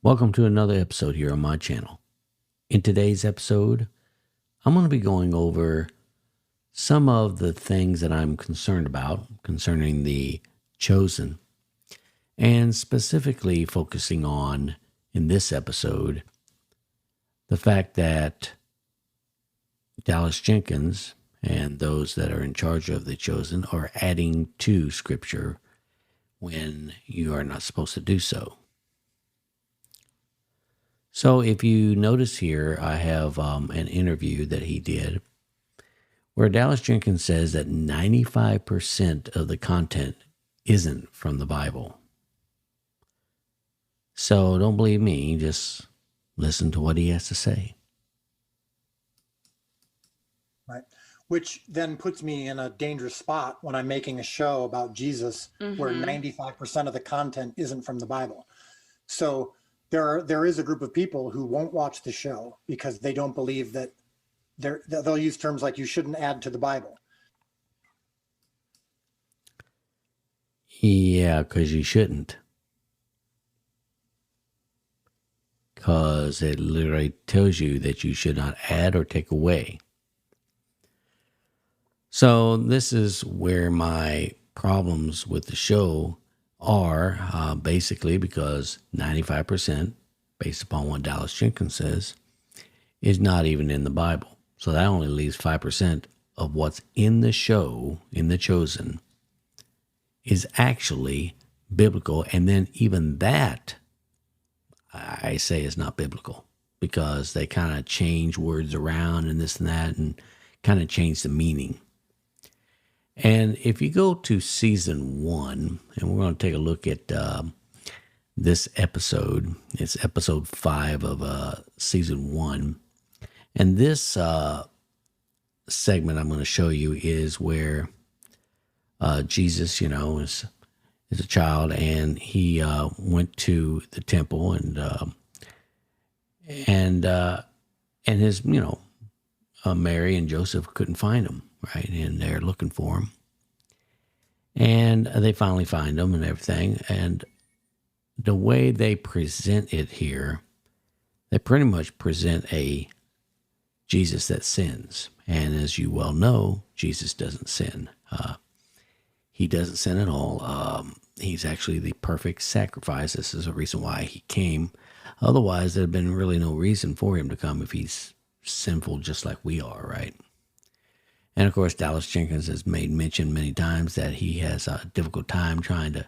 Welcome to another episode here on my channel. In today's episode, I'm going to be going over some of the things that I'm concerned about concerning the Chosen, and specifically focusing on, in this episode, the fact that Dallas Jenkins and those that are in charge of the Chosen are adding to Scripture when you are not supposed to do so. So if you notice here, I have an interview that he did where Dallas Jenkins says that 95% of the content isn't from the Bible. So don't believe me, just listen to what he has to say. Right. Which then puts me in a dangerous spot when I'm making a show about Jesus where 95% of the content isn't from the Bible. So there is a group of people who won't watch the show because they don't believe that they'll use terms like you shouldn't add to the Bible. Yeah, because you shouldn't. Because it literally tells you that you should not add or take away. So this is where my problems with the show are, basically because 95%, based upon what Dallas Jenkins says, is not even in the Bible. So that only leaves 5% of what's in the show, in The Chosen, is actually biblical. And then even that, I say, is not biblical because they kind of change words around and this and that and kind of change the meaning. And if you go to season 1, and we're going to take a look at this episode, it's episode 5 of season 1. And this segment I'm going to show you is where Jesus, is a child, and he went to the temple, and his, Mary and Joseph couldn't find him, right? And they're looking for him. And they finally find him and everything. And the way they present it here, they pretty much present a Jesus that sins. And as you well know, Jesus doesn't sin. He doesn't sin at all. He's actually the perfect sacrifice. This is a reason why he came. Otherwise, there'd been really no reason for him to come if he's sinful just like we are, right? And of course, Dallas Jenkins has made mention many times that he has a difficult time trying to,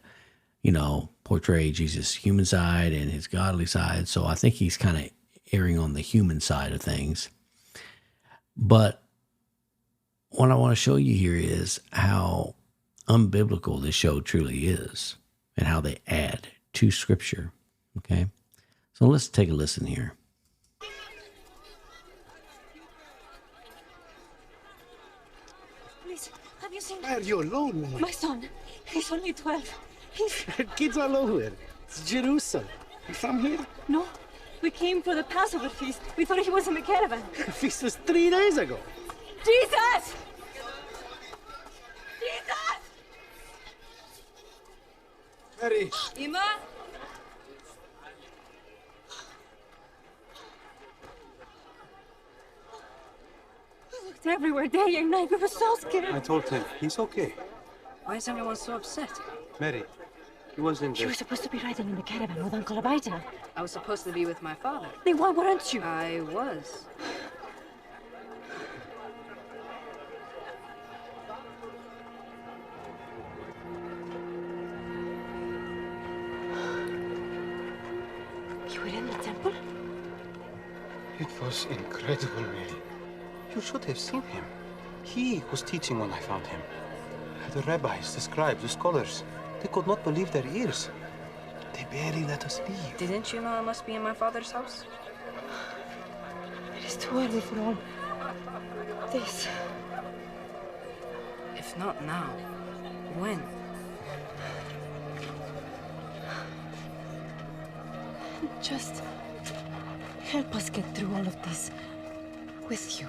portray Jesus' human side and his godly side. So I think he's kind of erring on the human side of things. But what I want to show you here is how unbiblical this show truly is and how they add to Scripture. Okay? So let's take a listen here. Please, have you seen Why are you alone, man? my son? He's only 12. He's... Kids all over. It's Jerusalem. You from here? No, we came for the Passover feast. We thought he was in the caravan. The feast was 3 days ago. Jesus! Jesus! Mary. Ima? We looked everywhere, day and night. We were so I scared. told him, he's okay. Why is everyone so upset? Mary, he was in You were the... supposed to be riding in the caravan with Uncle Abijah. I was supposed to be with my father. Then why weren't you? I was. You were in the temple? It was incredible, Mary. You should have seen him. He was teaching when I found him. The rabbis, the scribes, the scholars, they could not believe their ears. They barely let us leave. Didn't you know I must be in my father's house? It is too early for all this. If not now, when? Just help us get through all of this with you.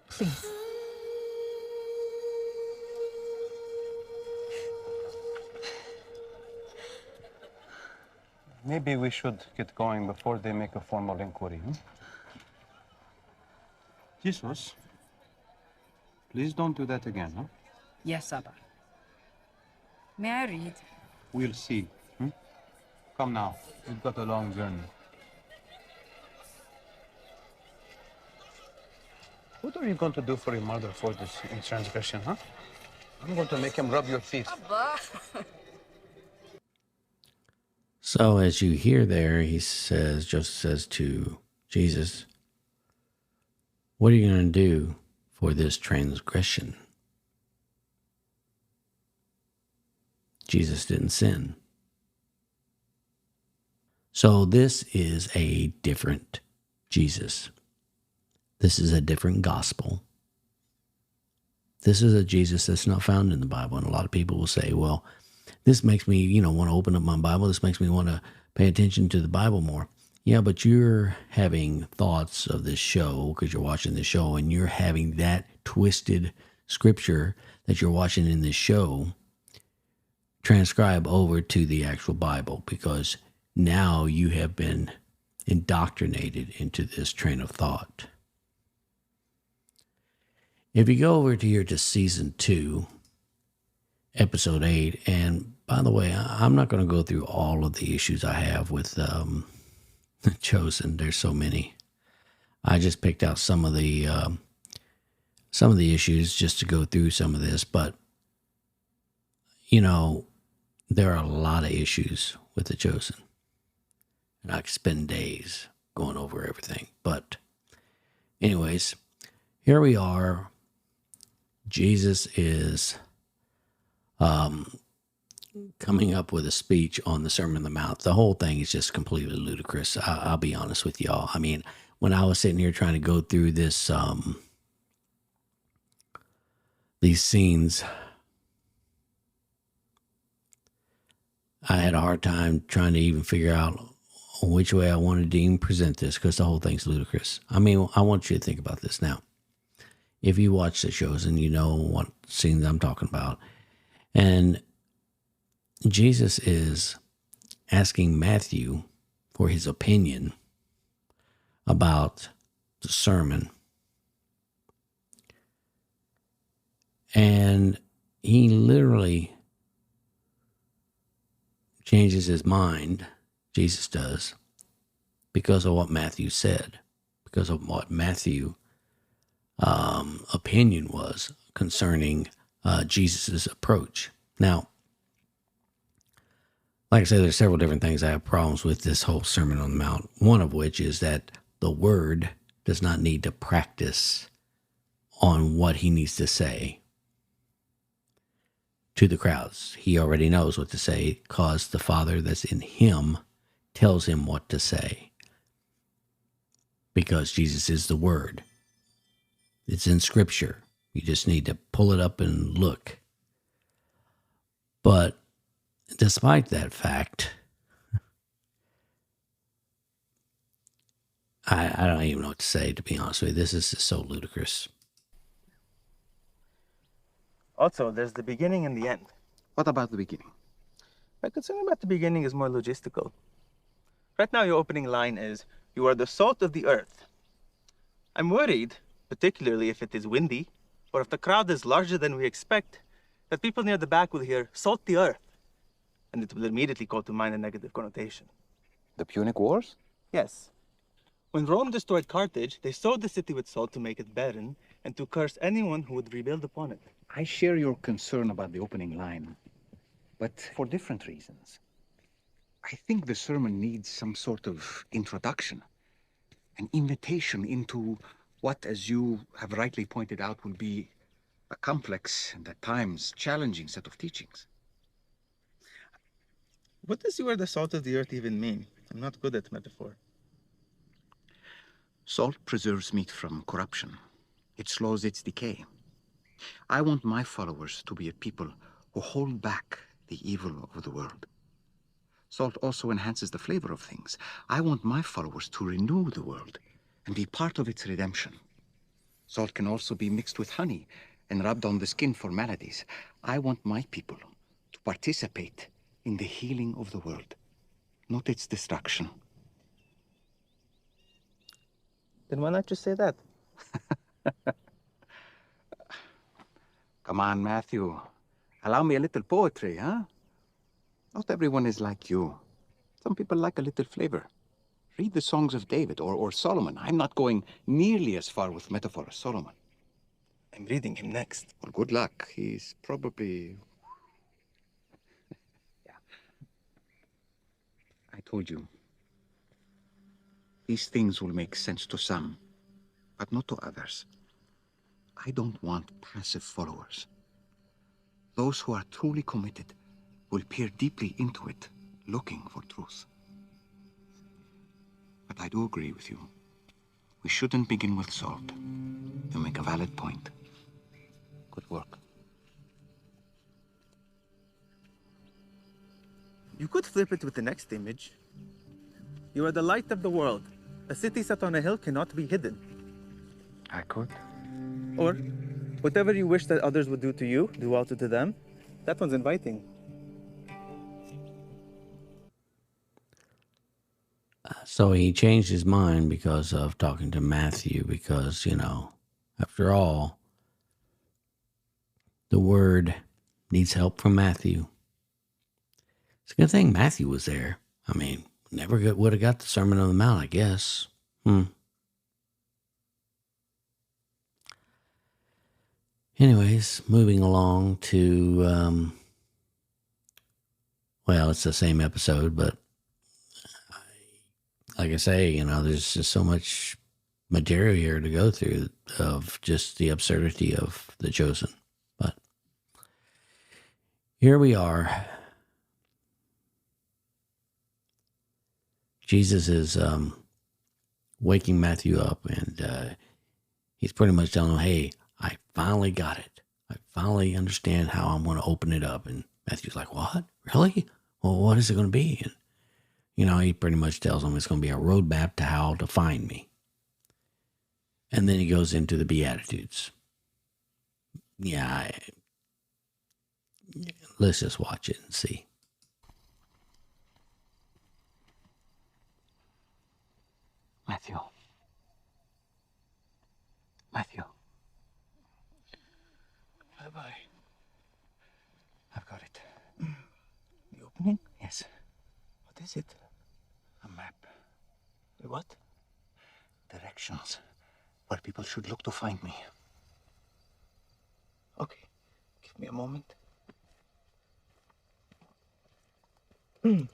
Please. Maybe we should get going before they make a formal inquiry, huh? Jesus, please don't do that again, huh? Yes, Abba. May I read? We'll see. Come now. We've got a long journey. What are you going to do for your mother for this transgression, huh? I'm going to make him rub your feet. Abba! So as you hear there, Joseph says to Jesus, what are you going to do for this transgression? Jesus didn't sin. So this is a different Jesus. This is a different gospel. This is a Jesus that's not found in the Bible. And a lot of people will say, well, this makes me, want to open up my Bible. This makes me want to pay attention to the Bible more. Yeah, but you're having thoughts of this show because you're watching the show, and you're having that twisted scripture that you're watching in this show transcribe over to the actual Bible, because now you have been indoctrinated into this train of thought. If you go over to season 2, episode 8, and by the way, I'm not going to go through all of the issues I have with Chosen. There's so many. I just picked out some of the issues just to go through some of this, but there are a lot of issues with The Chosen. And I could spend days going over everything. But anyways, here we are. Jesus is coming up with a speech on the Sermon on the Mount. The whole thing is just completely ludicrous. I'll be honest with y'all. I mean, when I was sitting here trying to go through this, these scenes, I had a hard time trying to even figure out which way I wanted to even present this, because the whole thing's ludicrous. I mean, I want you to think about this now. If you watch the shows and you know what scenes I'm talking about, and Jesus is asking Matthew for his opinion about the sermon, and he literally changes his mind, Jesus does, because of what Matthew said, because of what Matthew opinion was concerning Jesus's approach. Now, like I said, there's several different things I have problems with this whole Sermon on the Mount. One of which is that the Word does not need to practice on what he needs to say to the crowds. He already knows what to say because the Father that's in him tells him what to say, because Jesus is the Word. It's in Scripture. You just need to pull it up and look. But despite that fact, I don't even know what to say, to be honest with you. This is just so ludicrous. Also, there's the beginning and the end. What about the beginning? My concern about the beginning is more logistical. Right now, your opening line is, "You are the salt of the earth." I'm worried, particularly if it is windy, or if the crowd is larger than we expect, that people near the back will hear, "Salt the earth," and it will immediately call to mind a negative connotation. The Punic Wars? Yes. When Rome destroyed Carthage, they sowed the city with salt to make it barren, and to curse anyone who would rebuild upon it. I share your concern about the opening line, but for different reasons. I think the sermon needs some sort of introduction, an invitation into what, as you have rightly pointed out, will be a complex and at times challenging set of teachings. What does "you are the salt of the earth" even mean? I'm not good at metaphor. Salt preserves meat from corruption. It slows its decay. I want my followers to be a people who hold back the evil of the world. Salt also enhances the flavor of things. I want my followers to renew the world and be part of its redemption. Salt can also be mixed with honey and rubbed on the skin for maladies. I want my people to participate in the healing of the world. not its destruction. Then why not just say that? Come on, Matthew. Allow me a little poetry, huh? Not everyone is like you. Some people like a little flavor. Read the songs of David or Solomon. I'm not going nearly as far with metaphor as Solomon. I'm reading him next. Well, good luck. He's probably... Yeah. I told you. These things will make sense to some, but not to others. I don't want passive followers. Those who are truly committed will peer deeply into it, looking for truth. But I do agree with you. We shouldn't begin with salt. You make a valid point. Good work. You could flip it with the next image. You are the light of the world. A city set on a hill cannot be hidden. I could. Or, whatever you wish that others would do to you, do also to them. That one's inviting. So he changed his mind because of talking to Matthew, because, after all, the word needs help from Matthew. It's a good thing Matthew was there. I mean, never would have got the Sermon on the Mount, I guess. Anyways, moving along to, well, it's the same episode, but like I say, there's just so much material here to go through of just the absurdity of The Chosen. But here we are. Jesus is waking Matthew up, and he's pretty much telling him, hey, I finally got it. I finally understand how I'm going to open it up. And Matthew's like, what? Really? Well, what is it going to be? And he pretty much tells him it's going to be a roadmap to how to find me. And then he goes into the Beatitudes. Yeah, let's just watch it and see. Matthew. Matthew. Bye-bye. I've got it. The opening? Yes. What is it? A map. The what? Directions. Where people should look to find me. Okay. Give me a moment. I'm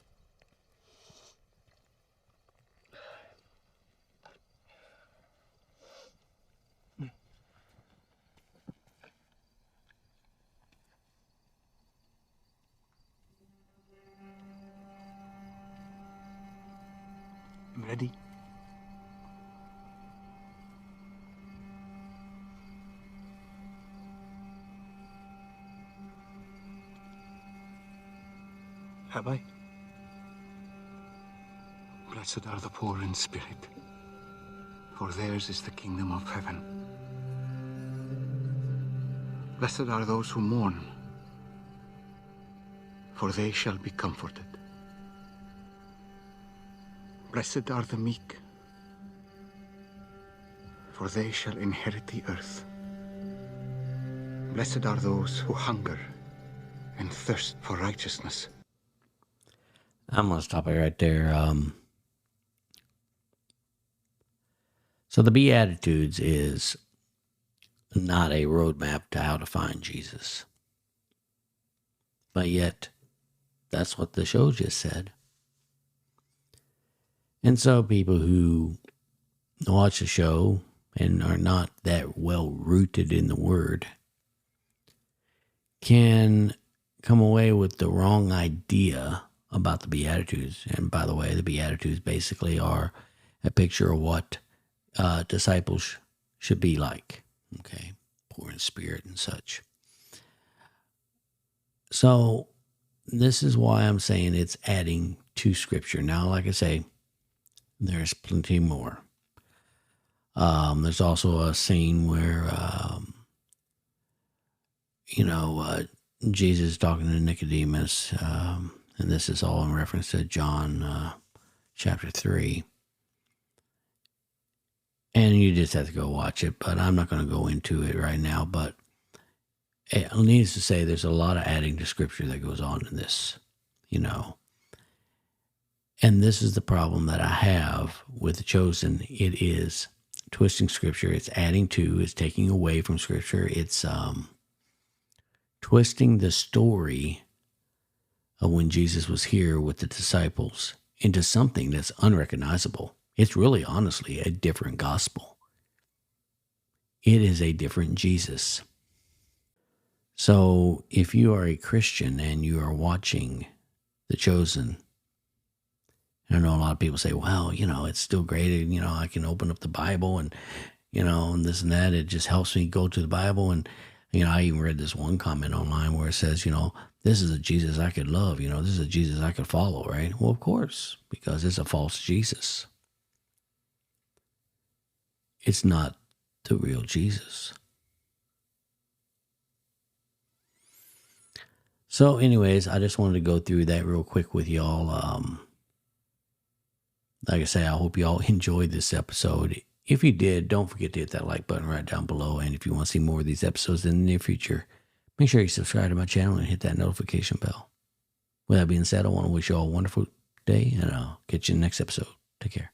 ready. Rabbi? Blessed are the poor in spirit, for theirs is the kingdom of heaven. Blessed are those who mourn, for they shall be comforted. Blessed are the meek, for they shall inherit the earth. Blessed are those who hunger and thirst for righteousness. I'm going to stop it right there. So the Beatitudes is not a roadmap to how to find Jesus. But yet, that's what the show just said. And so people who watch the show and are not that well rooted in the Word can come away with the wrong idea about the Beatitudes. And by the way, the Beatitudes basically are a picture of what disciples should be like. Okay, poor in spirit and such. So this is why I'm saying it's adding to Scripture. Now, like I say, there's plenty more. There's also a scene where, Jesus is talking to Nicodemus, And this is all in reference to John chapter 3. And you just have to go watch it, but I'm not going to go into it right now. But needless to say, there's a lot of adding to Scripture that goes on in this, you know. And this is the problem that I have with The Chosen. It is twisting Scripture. It's adding to, it's taking away from Scripture. It's twisting the story of when Jesus was here with the disciples into something that's unrecognizable. It's really, honestly, a different gospel. It is a different Jesus. So if you are a Christian and you are watching The Chosen, I know a lot of people say, well, you know, it's still great. You know, I can open up the Bible and, you know, and this and that. It just helps me go to the Bible. And, you know, I even read this one comment online where it says, you know, this is a Jesus I could love. You know, this is a Jesus I could follow, right? Well, of course, because it's a false Jesus. It's not the real Jesus. So anyways, I just wanted to go through that real quick with y'all. Like I say, I hope y'all enjoyed this episode. If you did, don't forget to hit that like button right down below. And if you want to see more of these episodes in the near future, make sure you subscribe to my channel and hit that notification bell. With that being said, I want to wish you all a wonderful day, and I'll catch you in the next episode. Take care.